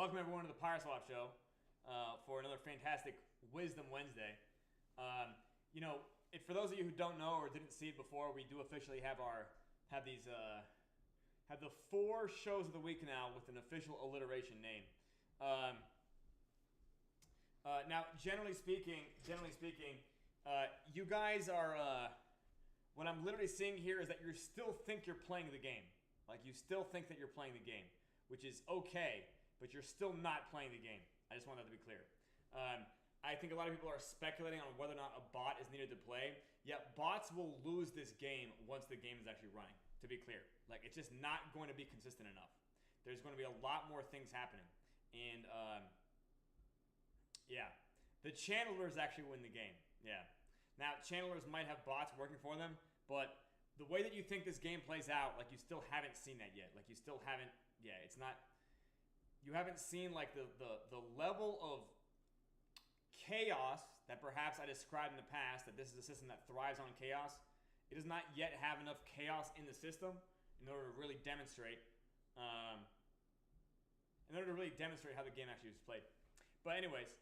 Welcome everyone to the PYRESWAP show for another fantastic Wisdom Wednesday. For those of you who don't know or didn't see it before, we do officially have the 4 shows of the week now with an official alliteration name. Now, generally speaking, you guys are. What I'm literally seeing here is that you still think you're playing the game. Like, you still think that you're playing the game, which is okay, but you're still not playing the game. I just want that to be clear. I think a lot of people are speculating on whether or not a bot is needed to play. Yet bots will lose this game once the game is actually running, to be clear. Like, it's just not going to be consistent enough. There's going to be a lot more things happening. And, yeah. The channelers actually win the game. Yeah. Now, channelers might have bots working for them, but the way that you think this game plays out, like, you still haven't seen that yet. Like, you still haven't, yeah, it's not, you haven't seen, like, the level of chaos that perhaps I described in the past, that this is a system that thrives on chaos. It does not yet have enough chaos in the system in order to really demonstrate, how the game actually is played. But anyways,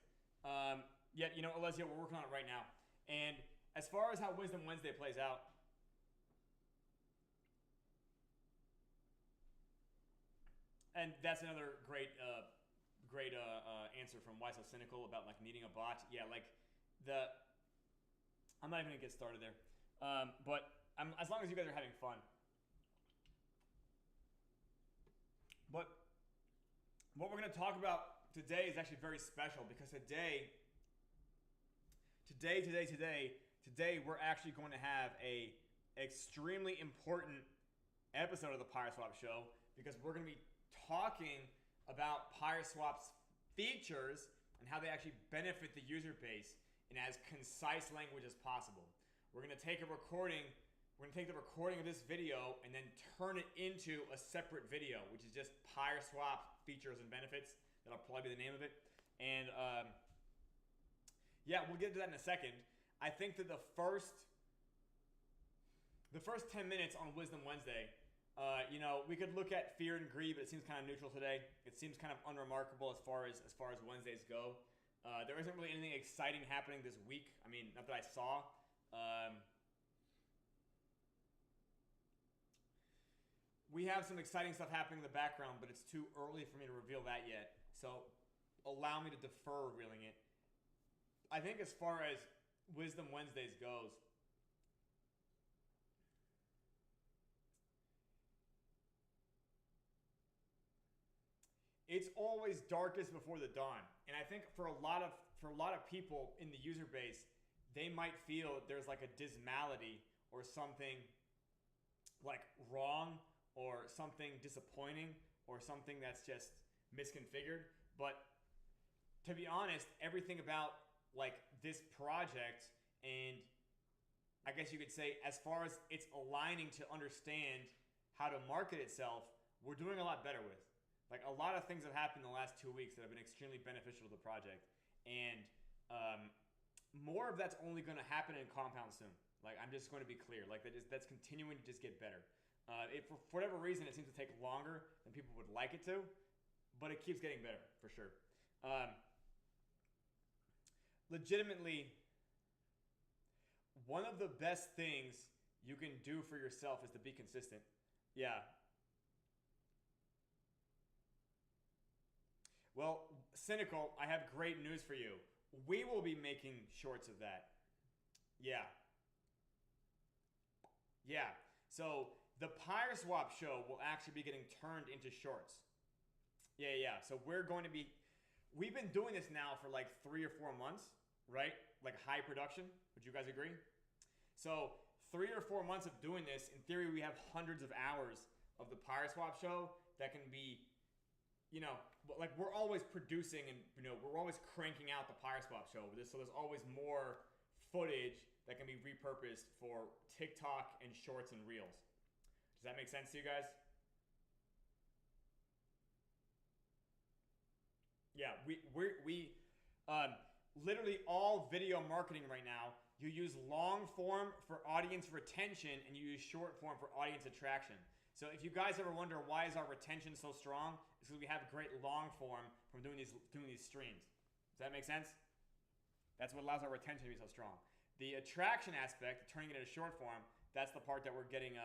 Alessia, we're working on it right now. And as far as how Wisdom Wednesday plays out, and that's another great answer from Why So Cynical about, like, needing a bot. Yeah, like, I'm not even gonna get started there. But as long as you guys are having fun. But what we're gonna talk about today is actually very special, because today we're actually going to have a extremely important episode of the PYRESWAP show, because we're going to be talking about PYRESWAP's features and how they actually benefit the user base in as concise language as possible. We're going to take the recording of this video and then turn it into a separate video, which is just PYRESWAP features and benefits. That'll probably be the name of it. And yeah, we'll get to that in a second. I think that the first 10 minutes on Wisdom Wednesday, we could look at fear and greed, but it seems kind of neutral today. It seems kind of unremarkable as far as Wednesdays go. There isn't really anything exciting happening this week. I mean, not that I saw. We have some exciting stuff happening in the background, but it's too early for me to reveal that yet. So allow me to defer revealing it. I think as far as Wisdom Wednesdays goes, it's always darkest before the dawn. And I think for a lot of people in the user base, they might feel that there's like a dismality or something like wrong or something disappointing or something that's just misconfigured. But to be honest, everything about, like, this project, and I guess you could say as far as it's aligning to understand how to market itself, we're doing a lot better with. Like, a lot of things have happened in the last 2 weeks that have been extremely beneficial to the project. And more of that's only going to happen in Compound soon. Like, I'm just going to be clear. Like, that's continuing to just get better. For whatever reason, it seems to take longer than people would like it to, but it keeps getting better, for sure. Legitimately, one of the best things you can do for yourself is to be consistent. Yeah. Well, Cynical, I have great news for you. We will be making shorts of that. Yeah. Yeah. So the PYRESWAP show will actually be getting turned into shorts. Yeah. So we've been doing this now for like 3 or 4 months, right? Like high production. Would you guys agree? So 3 or 4 months of doing this, in theory, we have hundreds of hours of the PYRESWAP show that can be, like, we're always producing and, we're always cranking out the PYRESWAP show. So there's always more footage that can be repurposed for TikTok and shorts and reels. Does that make sense to you guys? Yeah, we literally all video marketing right now, you use long form for audience retention and you use short form for audience attraction. So if you guys ever wonder why is our retention so strong, is because we have great long form from doing these streams. Does that make sense? That's what allows our retention to be so strong. The attraction aspect, turning it into short form, that's the part that we're getting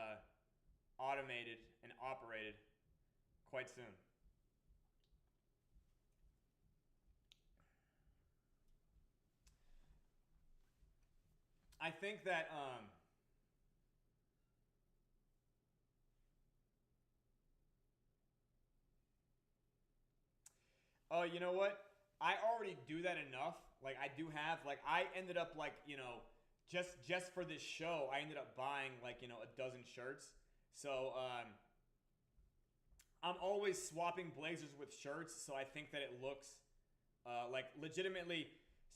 automated and operated quite soon. I think that oh, you know what? I already do that enough. Like I do have like I ended up like, you know, just for this show, I ended up buying like, you know, a dozen shirts. So I'm always swapping blazers with shirts, so I think that it looks like legitimately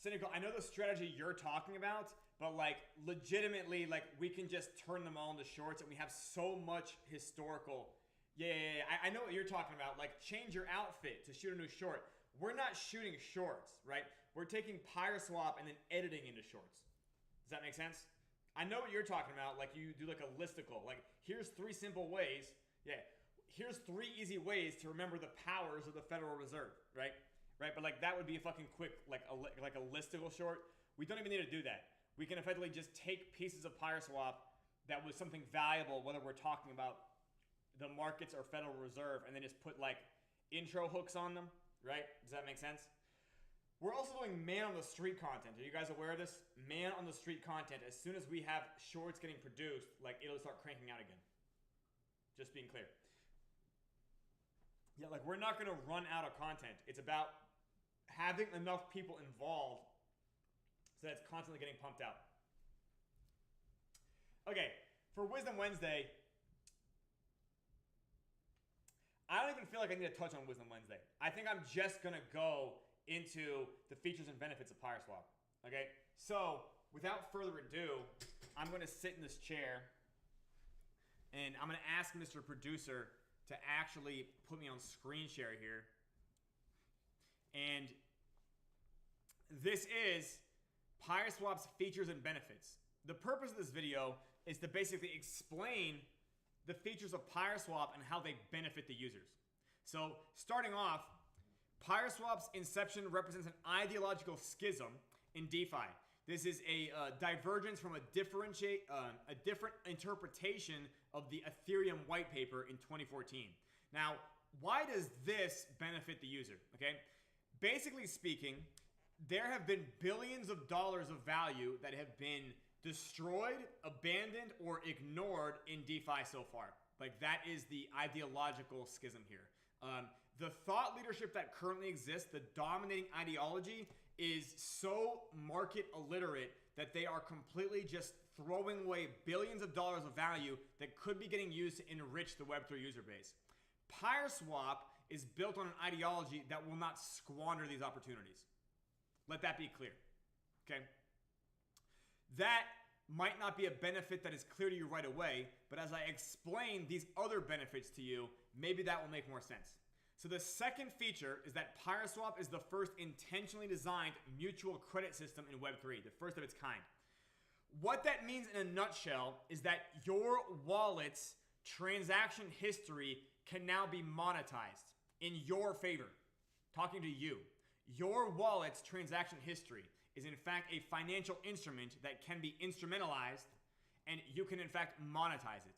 cynical. I know the strategy you're talking about, but like legitimately, like we can just turn them all into shorts, and we have so much historical. Yeah. I know what you're talking about. Like change your outfit to shoot a new short. We're not shooting shorts, right? We're taking PYRESWAP and then editing into shorts. Does that make sense? I know what you're talking about. Like you do like a listicle. Like here's 3 simple ways. Yeah. Here's 3 easy ways to remember the powers of the Federal Reserve, right? Right. But like that would be a fucking quick, like a listicle short. We don't even need to do that. We can effectively just take pieces of PYRESWAP that was something valuable, whether we're talking about the markets or Federal Reserve, and then just put like intro hooks on them, right? Does that make sense? We're also doing man on the street content. Are you guys aware of this? Man on the street content. As soon as we have shorts getting produced, like it'll start cranking out again. Just being clear. Yeah, like we're not going to run out of content. It's about having enough people involved so that it's constantly getting pumped out. Okay, for Wisdom Wednesday, I don't even feel like I need to touch on Wisdom Wednesday. I think I'm just going to go into the features and benefits of PYRESWAP. Okay, so without further ado, I'm going to sit in this chair and I'm going to ask Mr. Producer to actually put me on screen share here. And this is PYRESWAP's features and benefits. The purpose of this video is to basically explain the features of PYRESWAP and how they benefit the users. So starting off, PYRESWAP's inception represents an ideological schism in DeFi. This is a divergence from a different interpretation of the Ethereum white paper in 2014. Now, why does this benefit the user? Okay, basically speaking, there have been billions of dollars of value that have been destroyed, abandoned, or ignored in DeFi so far. Like that is the ideological schism here. The thought leadership that currently exists, the dominating ideology, is so market illiterate that they are completely just throwing away billions of dollars of value that could be getting used to enrich the Web3 user base. PYRESWAP is built on an ideology that will not squander these opportunities. Let that be clear. Okay? That might not be a benefit that is clear to you right away, but as I explain these other benefits to you, maybe that will make more sense. So the second feature is that PYRESWAP is the first intentionally designed mutual credit system in Web3, the first of its kind. What that means in a nutshell is that your wallet's transaction history can now be monetized in your favor. Talking to you. Your wallet's transaction history is in fact a financial instrument that can be instrumentalized, and you can in fact monetize it.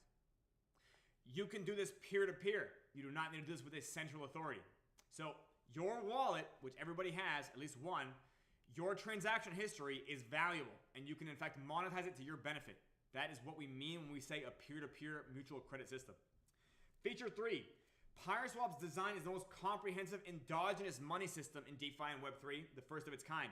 You can do this peer-to-peer. You do not need to do this with a central authority. So your wallet, which everybody has, at least one, your transaction history is valuable, and you can in fact monetize it to your benefit. That is what we mean when we say a peer-to-peer mutual credit system. Feature 3, PYRESWAP's design is the most comprehensive endogenous money system in DeFi and Web3, the first of its kind.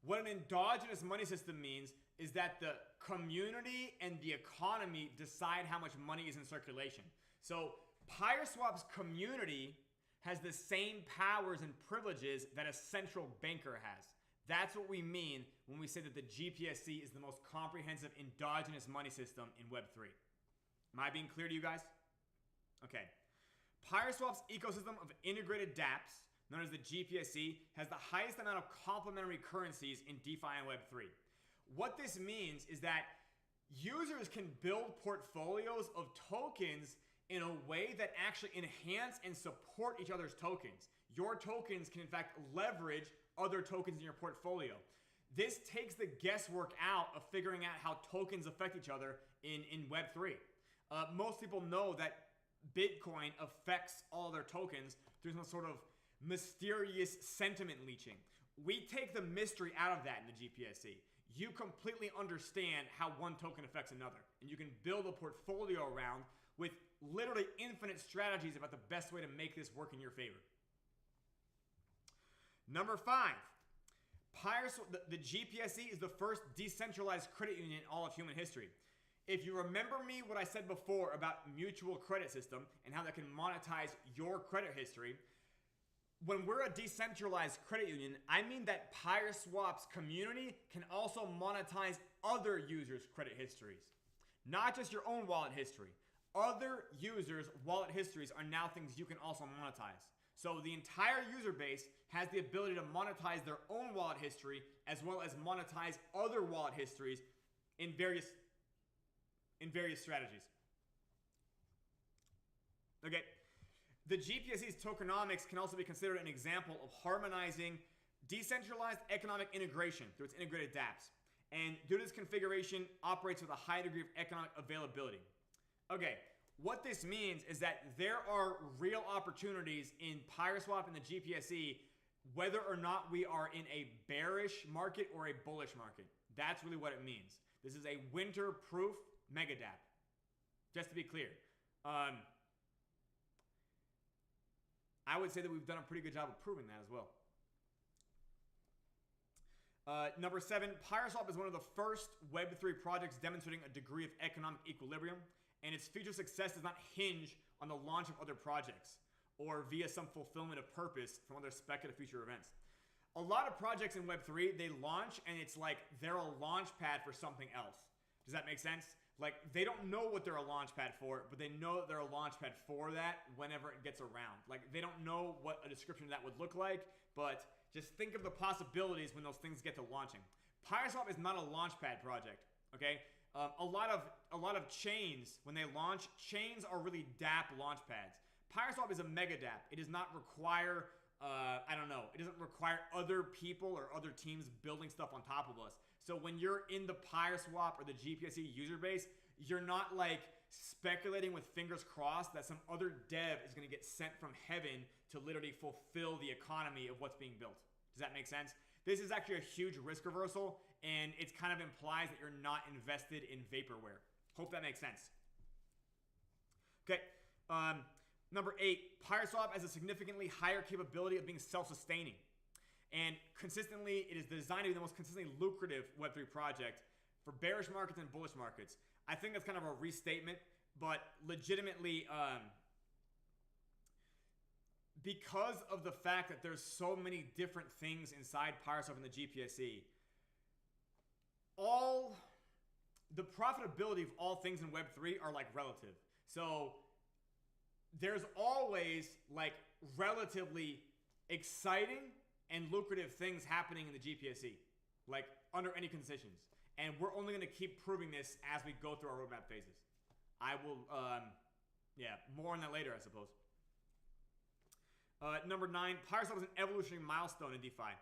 What an endogenous money system means is that the community and the economy decide how much money is in circulation. So PYRESWAP's community has the same powers and privileges that a central banker has. That's what we mean when we say that the GPSC is the most comprehensive endogenous money system in Web3. Am I being clear to you guys? Okay. PYRESWAP's ecosystem of integrated dApps, known as the GPSC, has the highest amount of complementary currencies in DeFi and Web3. What this means is that users can build portfolios of tokens in a way that actually enhance and support each other's tokens. Your tokens can in fact leverage other tokens in your portfolio. This takes the guesswork out of figuring out how tokens affect each other in Web3. Most people know that Bitcoin affects all their tokens through some sort of mysterious sentiment leeching. We take the mystery out of that in the GPSC. You completely understand how one token affects another, and you can build a portfolio around with literally infinite strategies about the best way to make this work in your favor. Number 5, the GPSC is the first decentralized credit union in all of human history. If you remember me what I said before about mutual credit system and how that can monetize your credit history, when we're a decentralized credit union, I mean that PYRESWAP's community can also monetize other users' credit histories. Not just your own wallet history. Other users' wallet histories are now things you can also monetize. So the entire user base has the ability to monetize their own wallet history as well as monetize other wallet histories in various strategies. Okay. The GPSC's tokenomics can also be considered an example of harmonizing decentralized economic integration through its integrated dApps. And due to this configuration, operates with a high degree of economic availability. Okay, what this means is that there are real opportunities in PYRESWAP and the GPSC, whether or not we are in a bearish market or a bullish market. That's really what it means. This is a winter-proof mega dApp, just to be clear. I would say that we've done a pretty good job of proving that as well. Number 7, PYRESWAP is one of the first Web3 projects demonstrating a degree of economic equilibrium, and its future success does not hinge on the launch of other projects or via some fulfillment of purpose from other speculative future events. A lot of projects in Web3, they launch and it's like they're a launch pad for something else. Does that make sense? Like, they don't know what they're a launch pad for, but they know that they're a launch pad for that whenever it gets around. Like, they don't know what a description of that would look like, but just think of the possibilities when those things get to launching. PYRESWAP is not a launch pad project, okay? A lot of chains, when they launch, chains are really dApp launch pads. PYRESWAP is a mega dApp. It does not require, it doesn't require other people or other teams building stuff on top of us. So when you're in the PYRESWAP or the GPSC user base, you're not like speculating with fingers crossed that some other dev is going to get sent from heaven to literally fulfill the economy of what's being built. Does that make sense? This is actually a huge risk reversal, and it kind of implies that you're not invested in vaporware. Hope that makes sense. Okay. Number 8, PYRESWAP has a significantly higher capability of being self-sustaining. And consistently, it is designed to be the most consistently lucrative Web3 project for bearish markets and bullish markets. I think that's kind of a restatement, but legitimately, because of the fact that there's so many different things inside PYRESWAP and the GPSC, all the profitability of all things in Web3 are like relative. So there's always like relatively exciting and lucrative things happening in the GPSC, like under any conditions. And we're only going to keep proving this as we go through our roadmap phases. I will, more on that later, I suppose. Number 9, PYRESWAP is an evolutionary milestone in DeFi.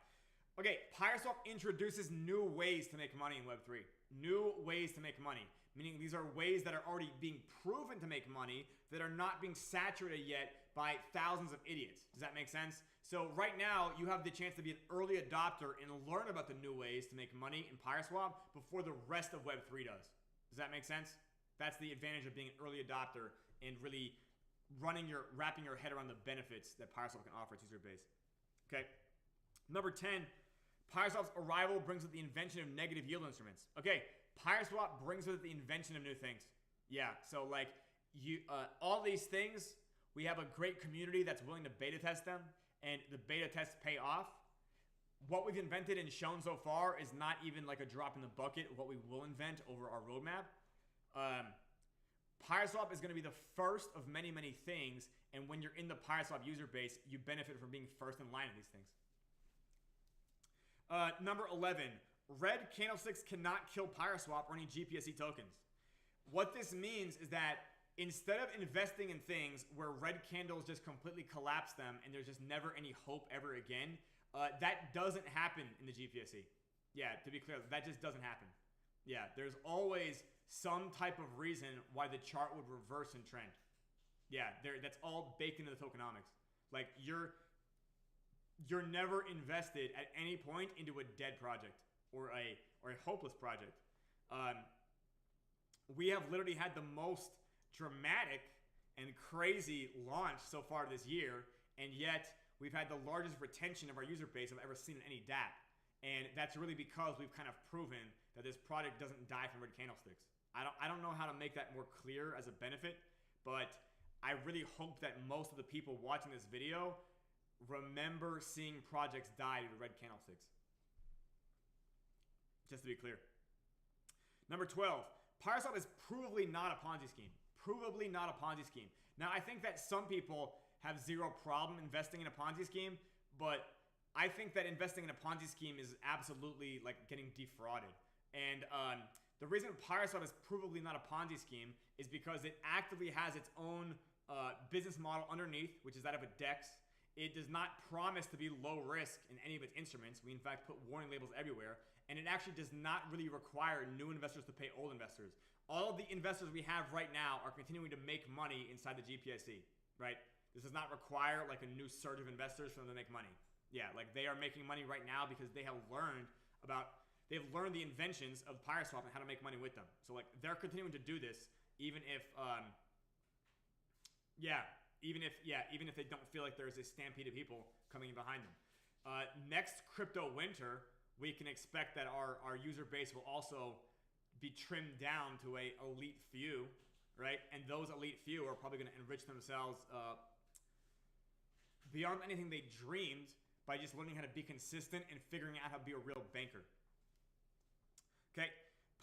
Okay, PYRESWAP introduces new ways to make money in Web3. New ways to make money, meaning these are ways that are already being proven to make money that are not being saturated yet by thousands of idiots. Does that make sense? So right now, you have the chance to be an early adopter and learn about the new ways to make money in PYRESWAP before the rest of Web3 does. Does that make sense? That's the advantage of being an early adopter and really wrapping your head around the benefits that PYRESWAP can offer its user base. Okay. Number 10, PYRESWAP's arrival brings with the invention of negative yield instruments. Okay, PYRESWAP brings with it the invention of new things. Yeah, so like all these things, we have a great community that's willing to beta test them, and the beta tests pay off. What we've invented and shown so far is not even like a drop in the bucket of what we will invent over our roadmap. PYRESWAP is going to be the first of many, many things, and when you're in the PYRESWAP user base, you benefit from being first in line of these things. Number 11, red candlesticks cannot kill PYRESWAP or any GPSC tokens. What this means is that instead of investing in things where red candles just completely collapse them and there's just never any hope ever again, that doesn't happen in the GPSC. Yeah, to be clear, that just doesn't happen. Yeah, there's always some type of reason why the chart would reverse and trend. Yeah, that's all baked into the tokenomics. Like you're never invested at any point into a dead project or a hopeless project. We have literally had the most dramatic and crazy launch so far this year, and yet we've had the largest retention of our user base I've ever seen in any dApp. And that's really because we've kind of proven that this product doesn't die from red candlesticks. I don't know how to make that more clear as a benefit, but I really hope that most of the people watching this video remember seeing projects die due to red candlesticks. Just to be clear. Number 12, PYRESWAP is provably not a Ponzi scheme. Provably not a Ponzi scheme. Now, I think that some people have zero problem investing in a Ponzi scheme, but I think that investing in a Ponzi scheme is absolutely like getting defrauded. And the reason PYRESWAP is provably not a Ponzi scheme is because it actively has its own business model underneath, which is that of a DEX. It does not promise to be low risk in any of its instruments. We in fact put warning labels everywhere. And it actually does not really require new investors to pay old investors. All of the investors we have right now are continuing to make money inside the GPSC, right? This does not require like a new surge of investors for them to make money. Yeah, like they are making money right now because they have they've learned the inventions of PYRESWAP and how to make money with them. So like they're continuing to do this even if even if they don't feel like there's a stampede of people coming in behind them. Next crypto winter, we can expect that our user base will also be trimmed down to a elite few, right? And those elite few are probably going to enrich themselves beyond anything they dreamed by just learning how to be consistent and figuring out how to be a real banker. Okay,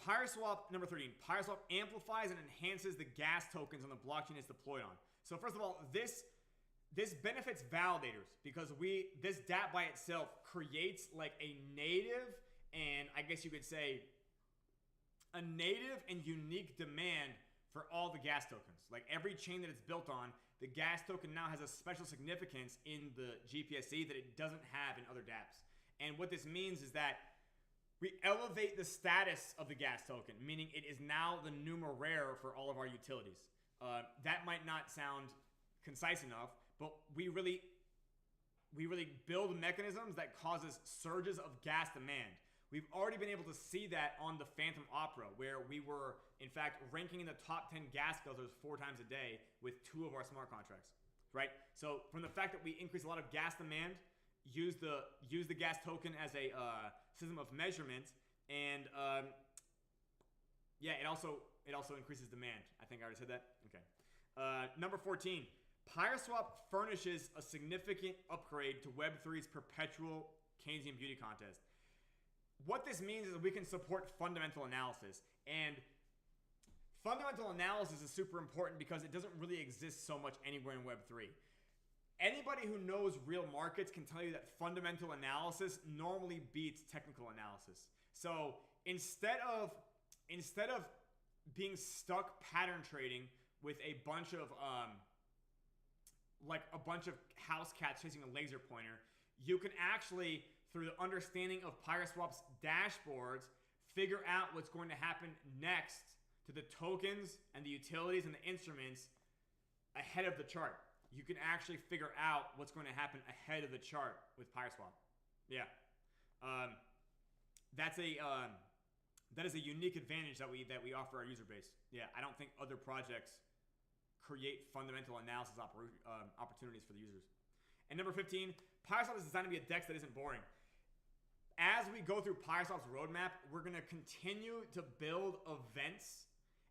PYRESWAP, number 13. PYRESWAP amplifies and enhances the gas tokens on the blockchain it's deployed on. So first of all, this benefits validators because this dApp by itself creates like a native and I guess you could say a native and unique demand for all the gas tokens. Like every chain that it's built on, the gas token now has a special significance in the GPSC that it doesn't have in other dApps. And what this means is that we elevate the status of the gas token, meaning it is now the numeraire for all of our utilities. That might not sound concise enough, but we really build mechanisms that causes surges of gas demand. We've already been able to see that on the Phantom Opera, where we were, in fact, ranking in the top 10 gas guzzlers 4 times a day with 2 of our smart contracts, right? So from the fact that we increase a lot of gas demand, use the gas token as a system of measurement, and it also increases demand. I think I already said that. Okay. Number 14. PYRESWAP furnishes a significant upgrade to Web3's perpetual Keynesian beauty contest. What this means is we can support fundamental analysis. And fundamental analysis is super important because it doesn't really exist so much anywhere in Web3. Anybody who knows real markets can tell you that fundamental analysis normally beats technical analysis. So instead of being stuck pattern trading with a bunch of house cats chasing a laser pointer, you can actually, through the understanding of PYRESWAP's dashboards, figure out what's going to happen next to the tokens and the utilities and the instruments ahead of the chart. You can actually figure out what's going to happen ahead of the chart with PYRESWAP. Yeah. That is a unique advantage that we offer our user base. Yeah, I don't think other projects create fundamental analysis opportunities for the users. And number 15, PYRESWAP is designed to be a DEX that isn't boring. As we go through PYRESWAP's roadmap, we're going to continue to build events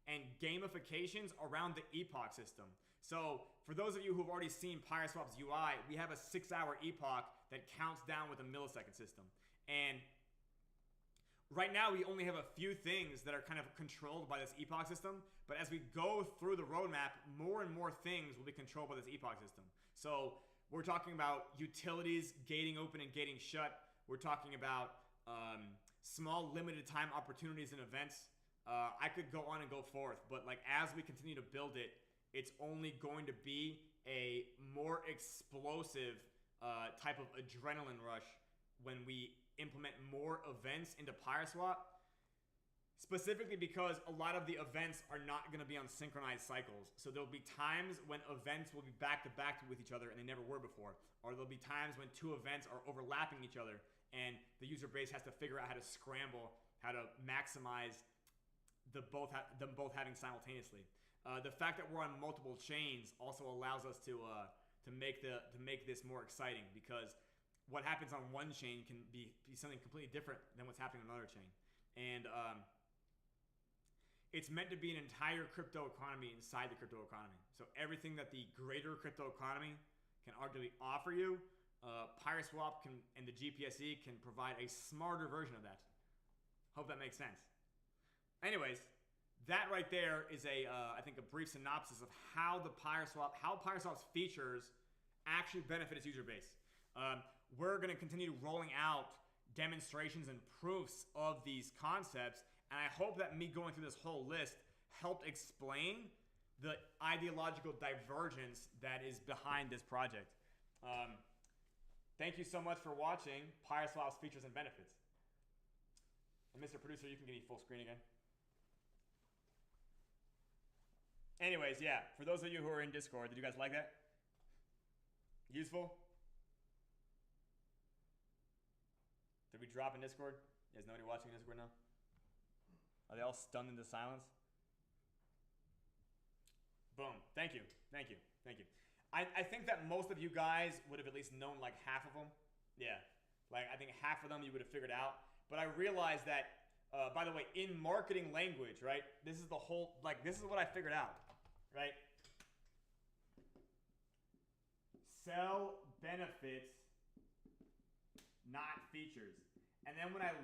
and gamifications around the epoch system. So for those of you who've already seen PYRESWAP's UI, we have a 6-hour epoch that counts down with a millisecond system. And right now, we only have a few things that are kind of controlled by this epoch system. But as we go through the roadmap, more and more things will be controlled by this epoch system. So we're talking about utilities gating open and gating shut. We're talking about small limited time opportunities and events. I could go on and go forth, but like as we continue to build it, it's only going to be a more explosive type of adrenaline rush when we implement more events into PYRESWAP. Specifically because a lot of the events are not going to be on synchronized cycles. So there'll be times when events will be back to back with each other and they never were before. Or there'll be times when two events are overlapping each other and the user base has to figure out how to scramble, how to maximize them both having simultaneously. The fact that we're on multiple chains also allows us to make this more exciting, because what happens on one chain can be something completely different than what's happening on another chain. And it's meant to be an entire crypto economy inside the crypto economy. So everything that the greater crypto economy can arguably offer you, PYRESWAP and the GPSE can provide a smarter version of that. Hope that makes sense. Anyways, that right there is I think a brief synopsis of how PYRESWAP's features actually benefit its user base. We're going to continue rolling out demonstrations and proofs of these concepts. And I hope that me going through this whole list helped explain the ideological divergence that is behind this project. Thank you so much for watching PYRESWAP's features and benefits. And Mr. Producer, you can give me full screen again. Anyways, yeah, for those of you who are in Discord, did you guys like that? Useful? Did we drop in Discord? Is nobody watching Discord now? Are they all stunned into silence? Boom. Thank you. Thank you. Thank you. I think that most of you guys would have at least known like half of them. Yeah. Like I think half of them you would have figured out. But I realized that, by the way, in marketing language, right? This is the whole, like this is what I figured out, right? Sell benefits, not features. And then when I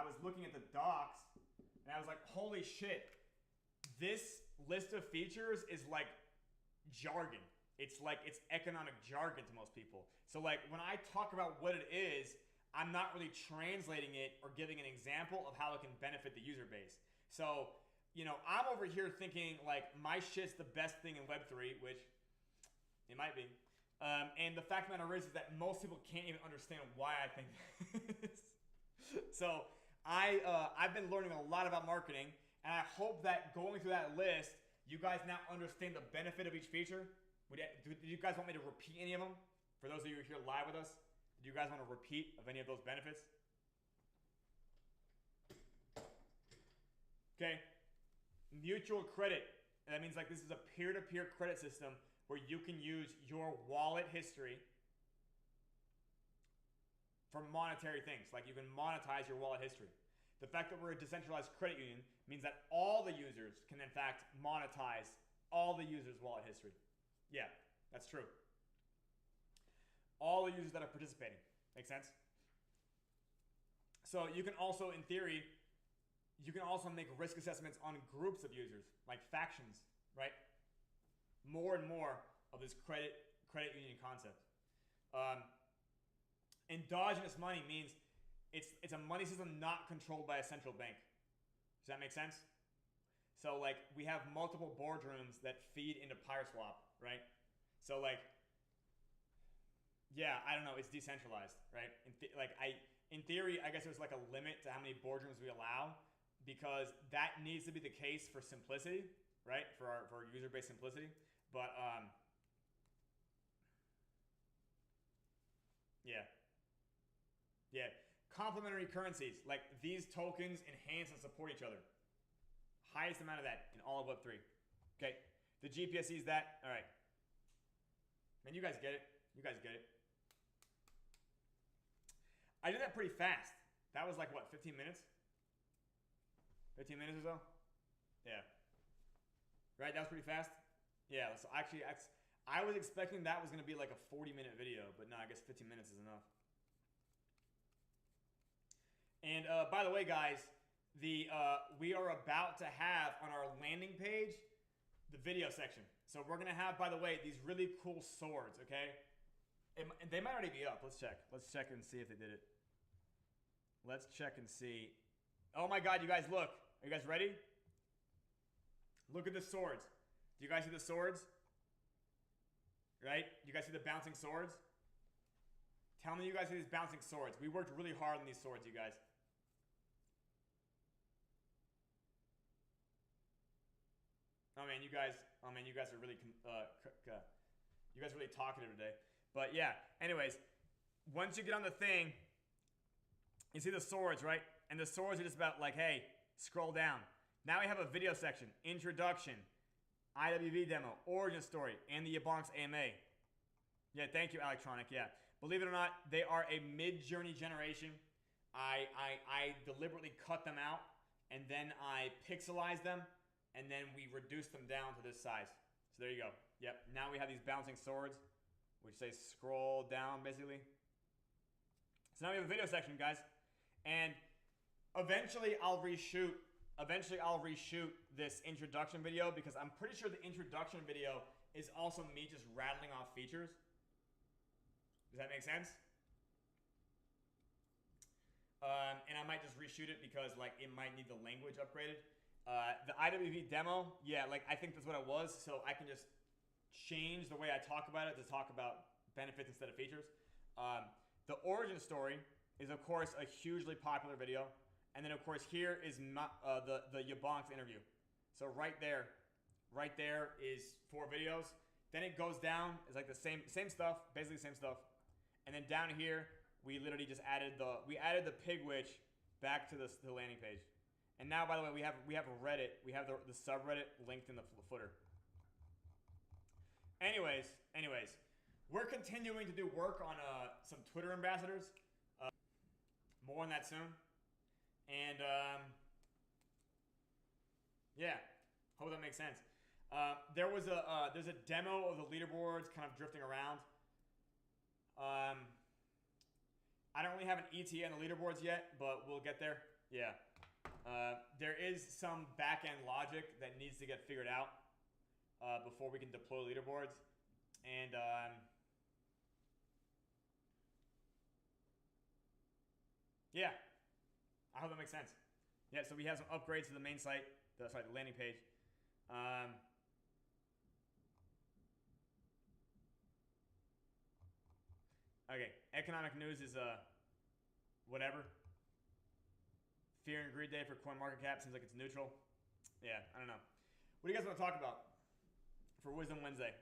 was looking at the docs, and I was like, holy shit, this list of features is like jargon. It's like, it's economic jargon to most people. So like when I talk about what it is, I'm not really translating it or giving an example of how it can benefit the user base. So, you know, I'm over here thinking like my shit's the best thing in Web3, which it might be. And the fact of the matter is that most people can't even understand why I think this. So I've been learning a lot about marketing, and I hope that going through that list, you guys now understand the benefit of each feature. Do you guys want me to repeat any of them? For those of you who are here live with us, do you guys want a repeat of any of those benefits? Okay. Mutual credit. That means like this is a peer-to-peer credit system where you can use your wallet history for monetary things. Like you can monetize your wallet history. The fact that we're a decentralized credit union means that all the users can in fact monetize all the users' wallet history. Yeah, that's true. All the users that are participating. Make sense? So you can also, in theory, you can also make risk assessments on groups of users, like factions, right? More and more of this credit union concept. Endogenous money means it's a money system not controlled by a central bank. Does that make sense? So like we have multiple boardrooms that feed into PYRESWAP, right? So like, yeah, I don't know, it's decentralized, right? In theory, I guess there's like a limit to how many boardrooms we allow, because that needs to be the case for simplicity, right? For our user-based simplicity. But yeah. Complementary currencies, like these tokens enhance and support each other. Highest amount of that in all of Web3. Okay, the GPSE is that. All right. Man, you guys get it. You guys get it. I did that pretty fast. That was like what, 15 minutes? 15 minutes or so? Yeah. Right, that was pretty fast? Yeah, so actually, I was expecting that was going to be like a 40-minute video, but no, I guess 15 minutes is enough. And by the way, guys, we are about to have on our landing page the video section. So we're going to have, by the way, these really cool swords, okay? They might already be up. Let's check. Let's check and see if they did it. Let's check and see. Oh my God, you guys, look. Are you guys ready? Look at the swords. Do you guys see the swords? Right? You guys see the bouncing swords? Tell me you guys see these bouncing swords. We worked really hard on these swords, you guys. Oh man, you guys are really, you guys are really talkative today. But yeah, anyways, once you get on the thing, you see the swords, right? And the swords are just about like, hey, scroll down. Now we have a video section, introduction, IWV demo, origin story, and the Yabonks AMA. Yeah, thank you, Electronic. Yeah, believe it or not, they are a mid-journey generation. I deliberately cut them out, and then I pixelize them, and then we reduce them down to this size. So there you go. Yep, now we have these bouncing swords, which say scroll down, basically. So now we have a video section, guys. And eventually I'll reshoot this introduction video, because I'm pretty sure the introduction video is also me just rattling off features. Does that make sense? And I might just reshoot it because like it might need the language upgraded. The IWV demo, yeah, like I think that's what it was. So I can just change the way I talk about it to talk about benefits instead of features. The origin story is of course a hugely popular video. And then of course here is the Yabonks interview. So right there is 4 videos. Then it goes down, it's like the same stuff, basically the same stuff. And then down here, we literally just added the pig witch back to the landing page. And now, by the way, we have Reddit. We have the subreddit linked in the footer. Anyways, we're continuing to do work on some Twitter ambassadors. More on that soon. And yeah, hope that makes sense. There's a demo of the leaderboards kind of drifting around. I don't really have an ETA on the leaderboards yet, but we'll get there. Yeah. There is some back-end logic that needs to get figured out before we can deploy leaderboards. And yeah, I hope that makes sense. Yeah, so we have some upgrades to the main site, the landing page. Okay, economic news is whatever. Fear and greed day for CoinMarketCap seems like it's neutral. Yeah, I don't know. What do you guys want to talk about for Wisdom Wednesday?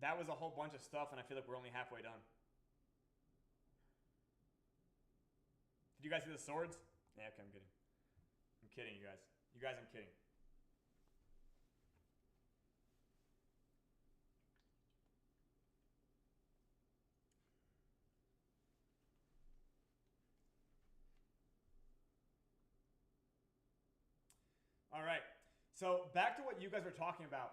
That was a whole bunch of stuff, and I feel like we're only halfway done. Did you guys see the swords? Yeah, okay, I'm kidding. I'm kidding, you guys. You guys, I'm kidding. All right, so back to what you guys were talking about.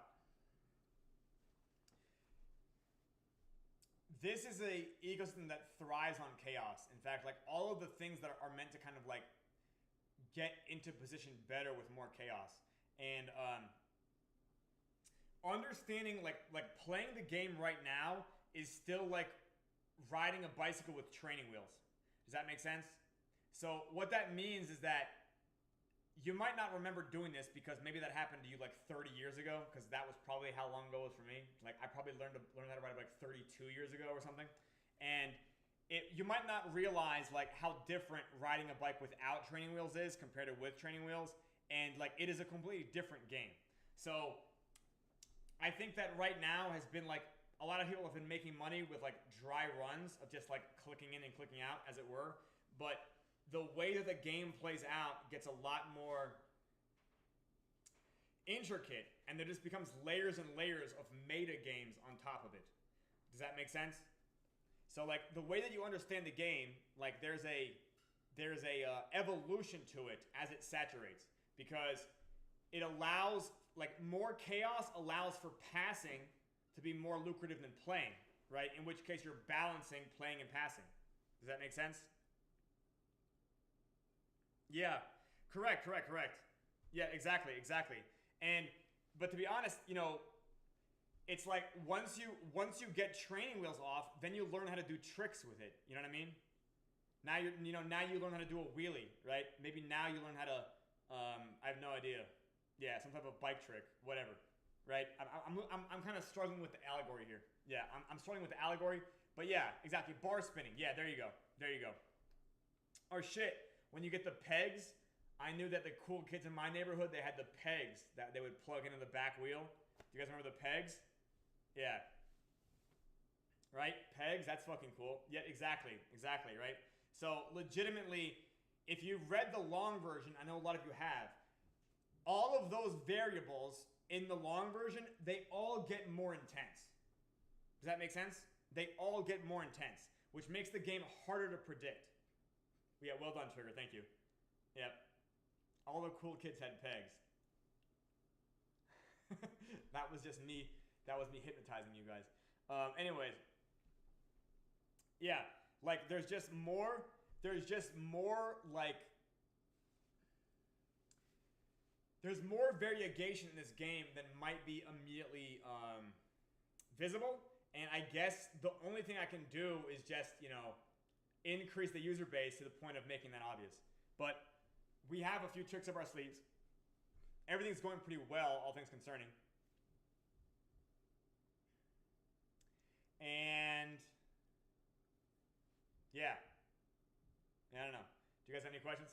This is a ecosystem that thrives on chaos. In fact, like all of the things that are meant to kind of like get into position better with more chaos. And understanding like playing the game right now is still like riding a bicycle with training wheels. Does that make sense? So what that means is that you might not remember doing this because maybe that happened to you like 30 years ago, because that was probably how long ago it was for me. Like I probably learned how to ride like 32 years ago or something. And you might not realize like how different riding a bike without training wheels is compared to with training wheels. And like it is a completely different game. So I think that right now has been like a lot of people have been making money with like dry runs of just like clicking in and clicking out, as it were. But the way that the game plays out gets a lot more intricate, and there just becomes layers and layers of meta games on top of it. Does that make sense? So like the way that you understand the game, like there's a evolution to it as it saturates, because it allows like more chaos allows for passing to be more lucrative than playing, right? In which case you're balancing playing and passing. Does that make sense? Yeah, correct. Yeah, exactly. But to be honest, you know, it's like once you get training wheels off, then you learn how to do tricks with it. You know what I mean? Now you learn how to do a wheelie, right? Maybe now you learn how to I have no idea. Yeah, some type of bike trick, whatever. right? I'm kind of struggling with the allegory here. Yeah, I'm struggling with the allegory, but yeah, exactly. Bar spinning. Yeah, there you go. There you go. Or shit, when you get the pegs, I knew that the cool kids in my neighborhood, they had the pegs that they would plug into the back wheel. Do you guys remember the pegs? Yeah. Right? Pegs, that's fucking cool. Yeah, exactly, right? So legitimately, if you've read the long version, I know a lot of you have, all of those variables in the long version, they all get more intense. Does that make sense? They all get more intense, which makes the game harder to predict. Yeah, well done, Trigger. Thank you. Yep. All the cool kids had pegs. That was just me. That was me hypnotizing you guys. Anyways. Yeah. Like, there's just more like, there's more variegation in this game than might be immediately visible. And I guess the only thing I can do is just, you know, increase the user base to the point of making that obvious. But we have a few tricks up our sleeves. Everything's going pretty well, all things concerning. And yeah. I don't know. Do you guys have any questions?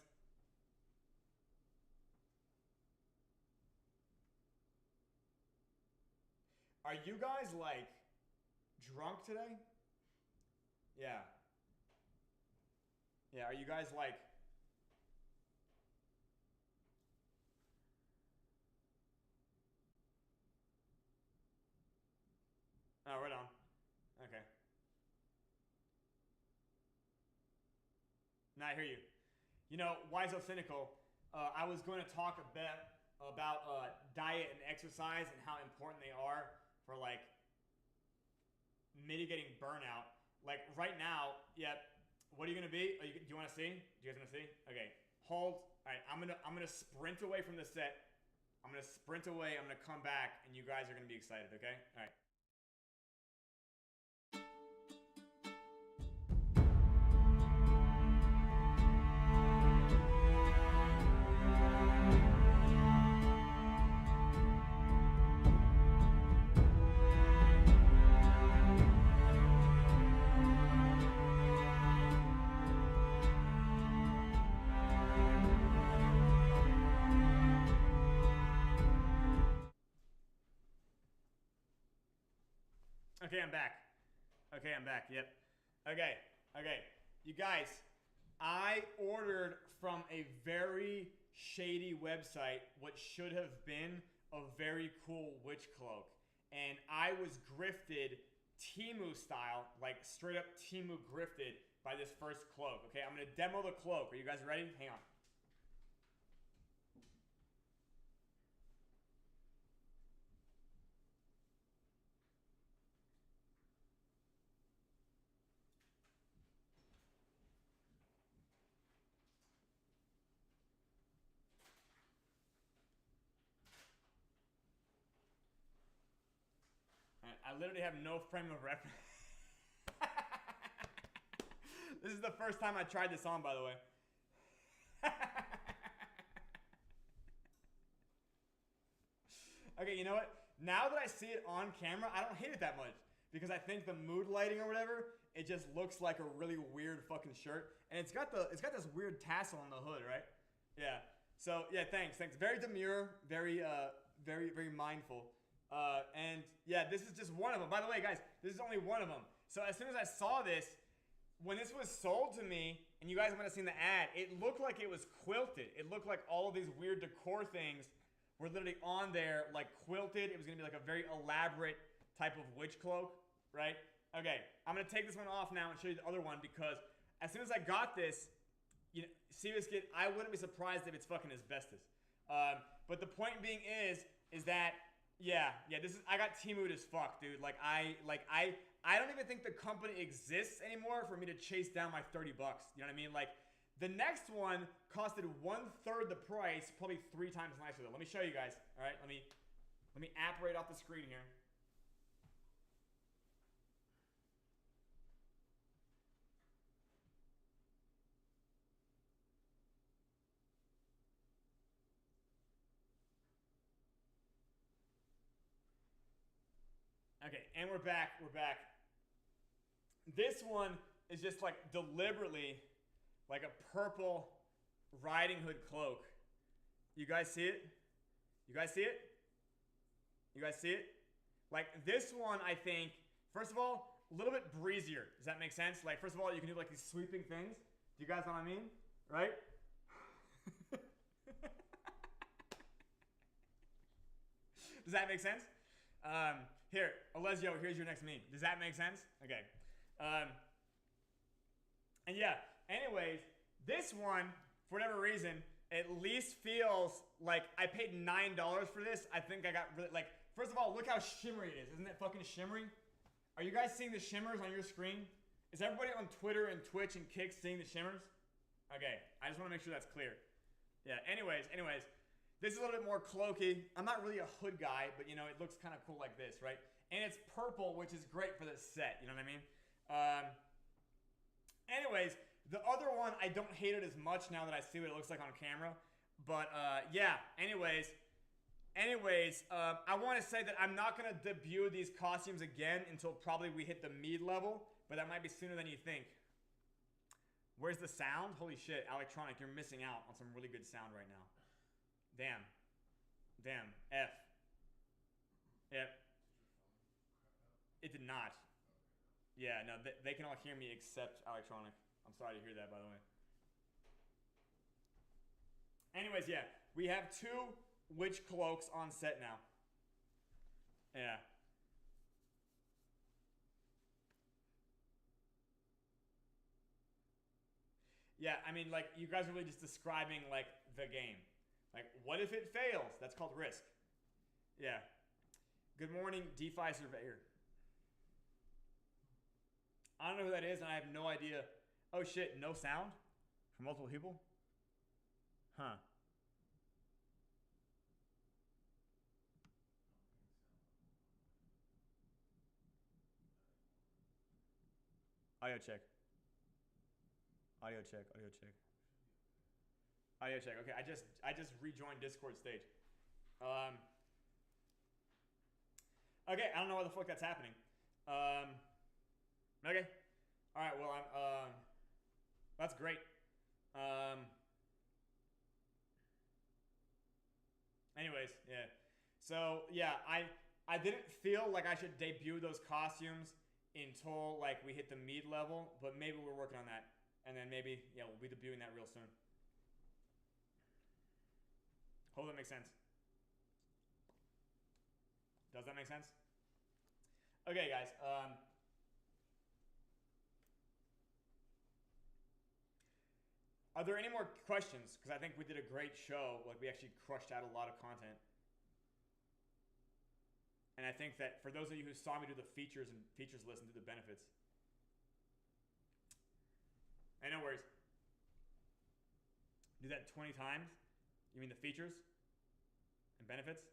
Are you guys like drunk today? Yeah. Yeah, are you guys like... Oh, right on. Okay. Now I hear you. You know, why so cynical? I was going to talk a bit about diet and exercise and how important they are for like mitigating burnout. Like right now, yep. What are you gonna be? Do you want to see? Do you guys want to see? Okay, hold. All right, I'm gonna sprint away from the set. I'm gonna sprint away. I'm gonna come back, and you guys are gonna be excited. Okay? All right. Okay, I'm back. Okay, I'm back. Yep. Okay. You guys, I ordered from a very shady website what should have been a very cool witch cloak. And I was grifted Temu style, like straight up Temu grifted by this first cloak. Okay, I'm going to demo the cloak. Are you guys ready? Hang on. I literally have no frame of reference. This is the first time I tried this on, by the way. Okay, you know what? Now that I see it on camera, I don't hate it that much. Because I think the mood lighting or whatever, it just looks like a really weird fucking shirt. And it's got this weird tassel on the hood, right? Yeah. So yeah, thanks. Very demure, very mindful. And yeah, this is just one of them. By the way, guys, this is only one of them. So as soon as I saw this, when this was sold to me, and you guys might have seen the ad, it looked like it was quilted. It looked like all of these weird decor things were literally on there, like quilted. It was gonna be like a very elaborate type of witch cloak, right? Okay, I'm gonna take this one off now and show you the other one because as soon as I got this, you know, serious kid, I wouldn't be surprised if it's fucking asbestos. But the point being is that yeah, this is, I got Temu'd as fuck, dude. I don't even think the company exists anymore for me to chase down my $30. You know what I mean? Like, the next one costed 1/3 the price, probably 3 times nicer though. Let me show you guys. All right, let me apparate off the screen here. Okay, and we're back. We're back. This one is just like deliberately like a purple Riding Hood cloak. You guys see it? You guys see it? You guys see it? Like this one, I think, first of all, a little bit breezier. Does that make sense? Like, first of all, you can do like these sweeping things. Do you guys know what I mean? Right? Does that make sense? Here, Alessio, here's your next meme. Does that make sense? Okay. And yeah, anyways, this one, for whatever reason, at least feels like I paid $9 for this. I think I got really, like, first of all, look how shimmery it is. Isn't it fucking shimmery? Are you guys seeing the shimmers on your screen? Is everybody on Twitter and Twitch and Kick seeing the shimmers? Okay, I just want to make sure that's clear. Yeah, anyways, this is a little bit more cloaky. I'm not really a hood guy, but you know, it looks kind of cool like this, right? And it's purple, which is great for this set, you know what I mean? Anyways, the other one, I don't hate it as much now that I see what it looks like on camera. But yeah, anyways, I want to say that I'm not going to debut these costumes again until probably we hit the mid level, but that might be sooner than you think. Where's the sound? Holy shit, Electronic, you're missing out on some really good sound right now. Damn. F. Yep. It did not. Yeah, no, they can all hear me except Electronic. I'm sorry to hear that, by the way. Anyways, yeah, we have 2 witch cloaks on set now. Yeah. Yeah, I mean, like, you guys are really just describing, like, the game. Like, what if it fails? That's called risk. Yeah. Good morning, DeFi Surveyor. I don't know who that is, and I have no idea. Oh, shit, no sound from multiple people? Huh. Audio check. Okay, I just rejoined Discord stage. Okay, I don't know why the fuck that's happening. Okay. All right. Well, that's great. Anyways, yeah. So yeah, I didn't feel like I should debut those costumes until like we hit the mid level, but maybe we're working on that, and then maybe yeah we'll be debuting that real soon. Hope that makes sense. Does that make sense? Okay, guys. Are there any more questions? Because I think we did a great show. Like, we actually crushed out a lot of content. And I think that for those of you who saw me do the features and features list and do the benefits. Hey, no worries. Do that 20 times? You mean the features and benefits?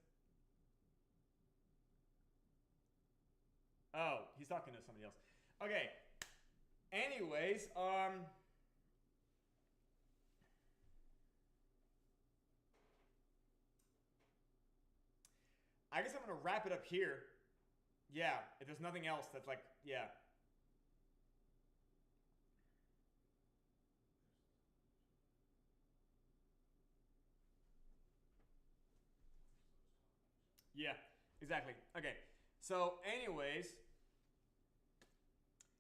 Oh, he's talking to somebody else. Okay. Anyways, I guess I'm going to wrap it up here. Yeah, if there's nothing else that's like, yeah. Yeah, exactly. Okay. So anyways,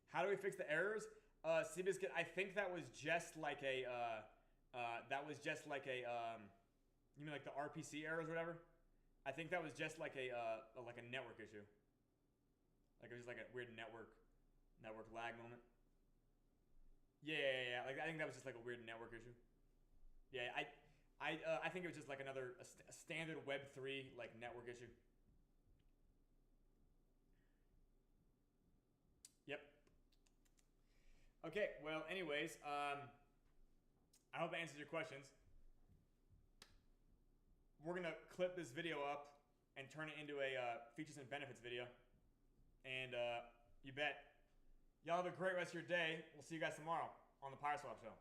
how do we fix the errors? Seabiscuit, I think that was just like a, you mean like the RPC errors or whatever? I think that was just like a network issue. Like it was like a weird network lag moment. Yeah. Like I think that was just like a weird network issue. Yeah, I think it was just like another a standard Web3 like network issue. Yep. Okay. Well, anyways, I hope that answers your questions. We're going to clip this video up and turn it into a features and benefits video. And you bet. Y'all have a great rest of your day. We'll see you guys tomorrow on the PYRESWAP show.